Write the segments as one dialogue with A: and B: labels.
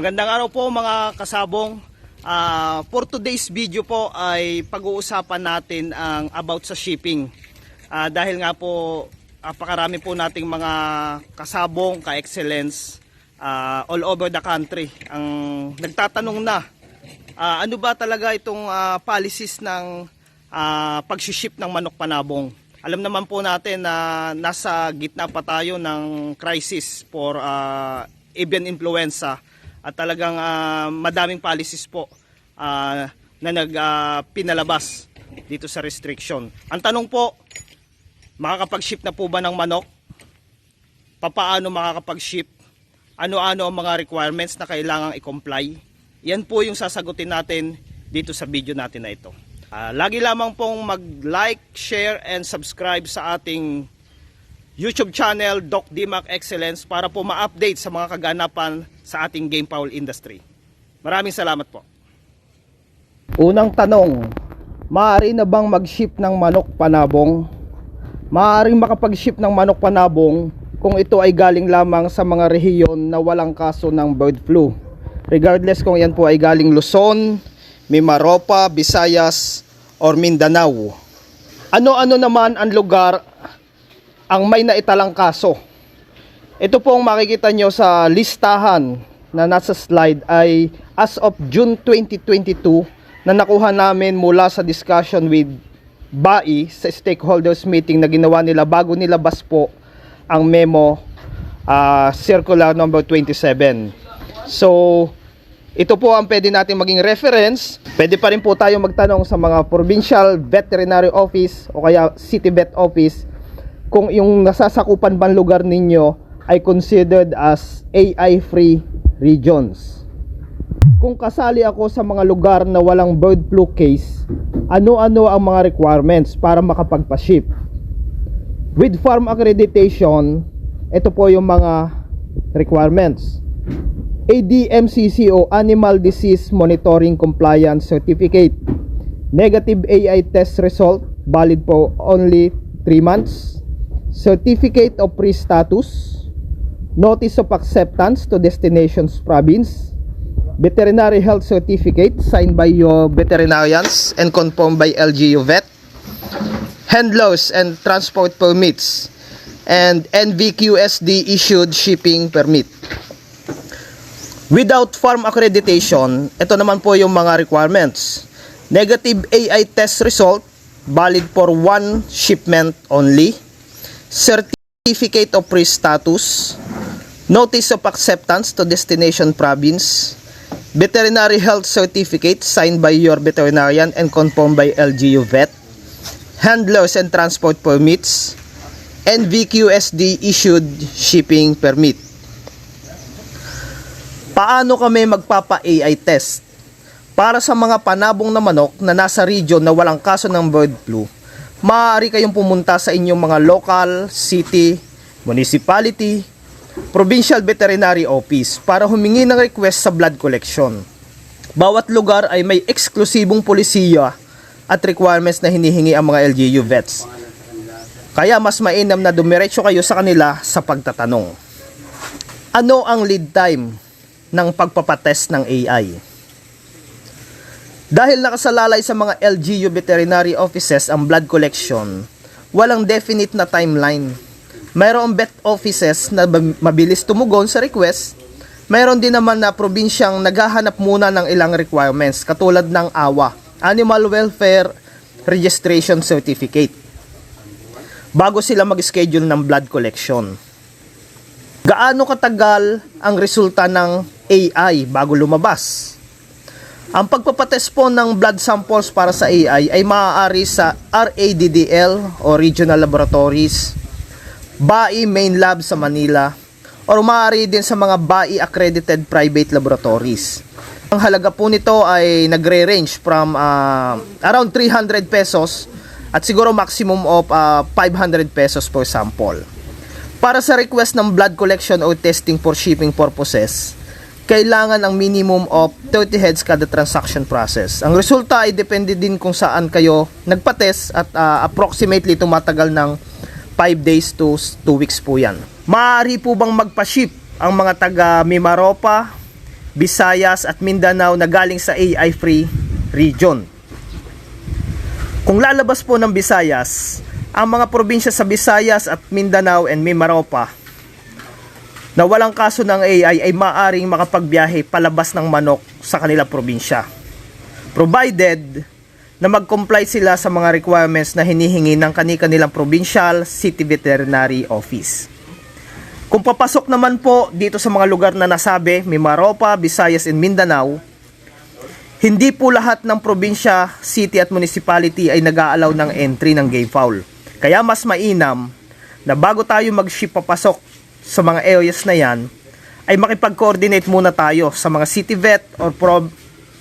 A: Magandang araw po mga kasabong. For today's video po ay pag-uusapan natin ang about sa shipping. Dahil nga po napakarami po nating mga kasabong, ka-excellence all over the country ang nagtatanong na ano ba talaga itong policies ng pag-ship ng manok panabong. Alam naman po natin na nasa gitna pa tayo ng crisis for avian influenza at talagang madaming policies po na pinalabas dito sa restriction. Ang tanong po, makakapag-ship na po ba ng manok? Papaano makakapag-ship? Ano-ano ang mga requirements na kailangang i-comply? Yan po yung sasagutin natin dito sa video natin na ito. Lagi lamang pong mag-like, share, and subscribe sa ating YouTube channel, Doc Dimac Excellence, para po ma-update sa mga kaganapan sa ating game fowl industry. Maraming salamat po. Unang tanong, maaari na bang mag-ship ng manok panabong? Maaaring makapag-ship ng manok panabong kung ito ay galing lamang sa mga rehiyon na walang kaso ng bird flu. Regardless kung yan po ay galing Luzon, Mimaropa, Visayas, or Mindanao. Ano-ano naman ang lugar ang may naitalang kaso? Ito pong makikita nyo sa listahan na nasa slide ay as of June 2022 na nakuha namin mula sa discussion with BAI sa stakeholders meeting na ginawa nila bago nilabas po ang memo circular number 27. So ito po ang pwede natin maging reference. Pwede pa rin po tayo magtanong sa mga provincial veterinary office o kaya city vet office kung yung nasasakupan bang lugar ninyo ay considered as AI free regions. Kung kasali ako sa mga lugar na walang bird flu case, ano-ano ang mga requirements para makapagpa-ship? With farm accreditation, ito po yung mga requirements. ADMCC o Animal Disease Monitoring Compliance Certificate. Negative AI test result, valid po only 3 months. Certificate of pre-status. Notice of acceptance to destinations province. Veterinary health certificate signed by your veterinarians and confirmed by LGU vet. Handlers and transport permits. And NVQSD issued shipping permit. Without farm accreditation, ito naman po yung mga requirements. Negative AI test result, valid for 1 shipment only. Certificate of pre-status. Notice of acceptance to destination province. Veterinary health certificate signed by your veterinarian and confirmed by LGU vet. Handlers and transport permits. NVQSD issued shipping permit. Paano kami magpapa-AI test? Para sa mga panabong na manok na nasa region na walang kaso ng bird flu, maaari kayong pumunta sa inyong mga local, city, municipality, provincial veterinary office para humingi ng request sa blood collection. Bawat lugar ay may eksklusibong polisiya at requirements na hinihingi ang mga LGU vets. Kaya mas mainam na dumiretso kayo sa kanila sa pagtatanong. Ano ang lead time ng pagpapatest ng AI? Dahil nakasalalay sa mga LGU veterinary offices ang blood collection, walang definite na timeline. Mayroong vet offices na mabilis tumugon sa request, mayroon din naman na probinsyang naghahanap muna ng ilang requirements katulad ng AWA, Animal Welfare Registration Certificate, bago sila mag-schedule ng blood collection. Gaano katagal ang resulta ng AI bago lumabas? Ang pagpapatest po ng blood samples para sa AI ay maaari sa RADDL o Regional Laboratories, BAI Main Lab sa Manila, o maaari din sa mga BAI accredited private laboratories. Ang halaga po nito ay nagre-range from around 300 pesos at siguro maximum of 500 pesos per sample. Para sa request ng blood collection o testing for shipping purposes, kailangan ang minimum of 30 heads kada transaction process. Ang resulta ay depende din kung saan kayo nagpa-test at approximately tumatagal ng 5 days to 2 weeks po yan. Maaari po bang magpa-ship ang mga taga Mimaropa, Visayas at Mindanao na galing sa AI-free region. Kung lalabas po ng Visayas, ang mga probinsya sa Visayas at Mindanao and Mimaropa na walang kaso ng AI ay maaring makapagbiyahe palabas ng manok sa kanilang probinsya, provided na mag-comply sila sa mga requirements na hinihingi ng kanilang provincial city veterinary office. Kung papasok naman po dito sa mga lugar na nasabi, Mimaropa, Visayas and Mindanao, hindi po lahat ng probinsya, city at municipality ay nag-aalaw ng entry ng game fowl. Kaya mas mainam na bago tayo mag-ship papasok sa mga areas na yan, ay makipag-coordinate muna tayo sa mga city vet or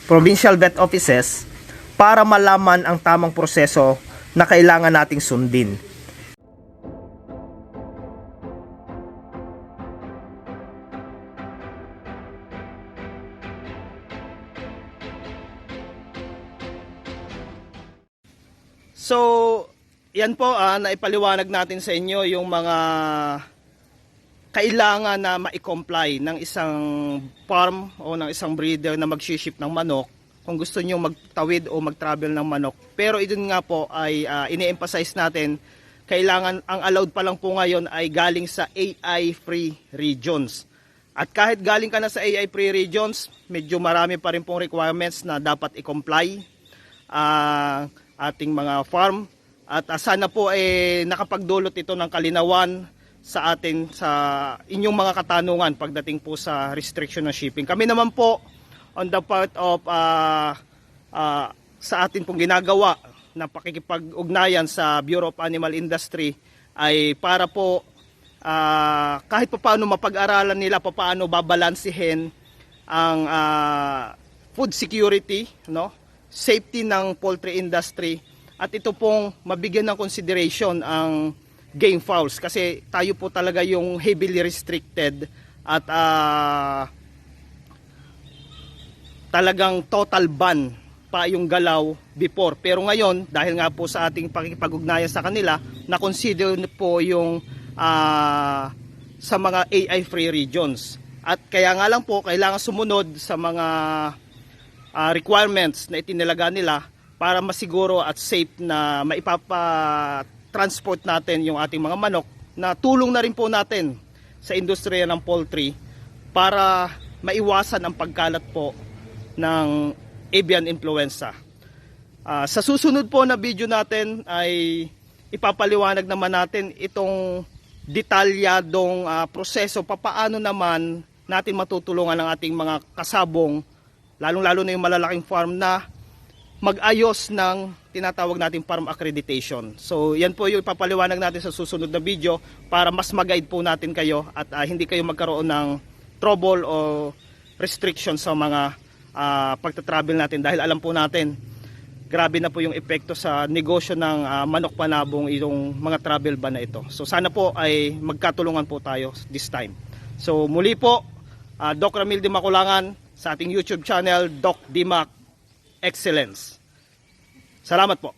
A: provincial vet offices para malaman ang tamang proseso na kailangan nating sundin. So, yan po naipaliwanag natin sa inyo yung mga kailangan na ma-comply ng isang farm o ng isang breeder na mag-ship ng manok kung gusto nyo magtawid o mag-travel ng manok. Pero ito nga po ay ini-emphasize natin, kailangan, ang allowed pa lang po ngayon ay galing sa AI-free regions. At kahit galing ka na sa AI-free regions, medyo marami pa rin pong requirements na dapat i-comply ating mga farm, at sana po nakapagdulot ito ng kalinawan sa atin, sa inyong mga katanungan pagdating po sa restriction ng shipping. Kami naman po on the part of sa atin pong ginagawa na pakikipag-ugnayan sa Bureau of Animal Industry ay para po kahit paano mapag-aralan nila paano babalansihin ang food security, no? Safety ng poultry industry, at ito pong mabigyan ng consideration ang game fowls, kasi tayo po talaga yung heavily restricted at talagang total ban pa yung galaw before. Pero ngayon, dahil nga po sa ating pakikipag-ugnayan sa kanila, na-consider po yung sa mga AI-free regions. At kaya nga lang po, kailangan sumunod sa mga requirements na itinilaga nila para masiguro at safe na maipapa-transport natin yung ating mga manok, na tulong na rin po natin sa industriya ng poultry para maiwasan ang pagkalat po ng avian influenza. Sa susunod po na video natin ay ipapaliwanag naman natin itong detalyadong proseso, papaano naman natin matutulungan ang ating mga kasabong, lalong-lalo na yung malalaking farm, na mag-ayos ng tinatawag nating farm accreditation. So yan po yung ipapaliwanag natin sa susunod na video para mas mag-guide po natin kayo at hindi kayo magkaroon ng trouble o restriction sa mga pagta-travel natin, dahil alam po natin grabe na po yung epekto sa negosyo ng manok panabong itong mga travel ban na ito. So sana po ay magkatulungan po tayo this time. So muli po, Doc Ramil de Maculangan sa ating YouTube channel, Doc Dimac Excellence. Salamat po.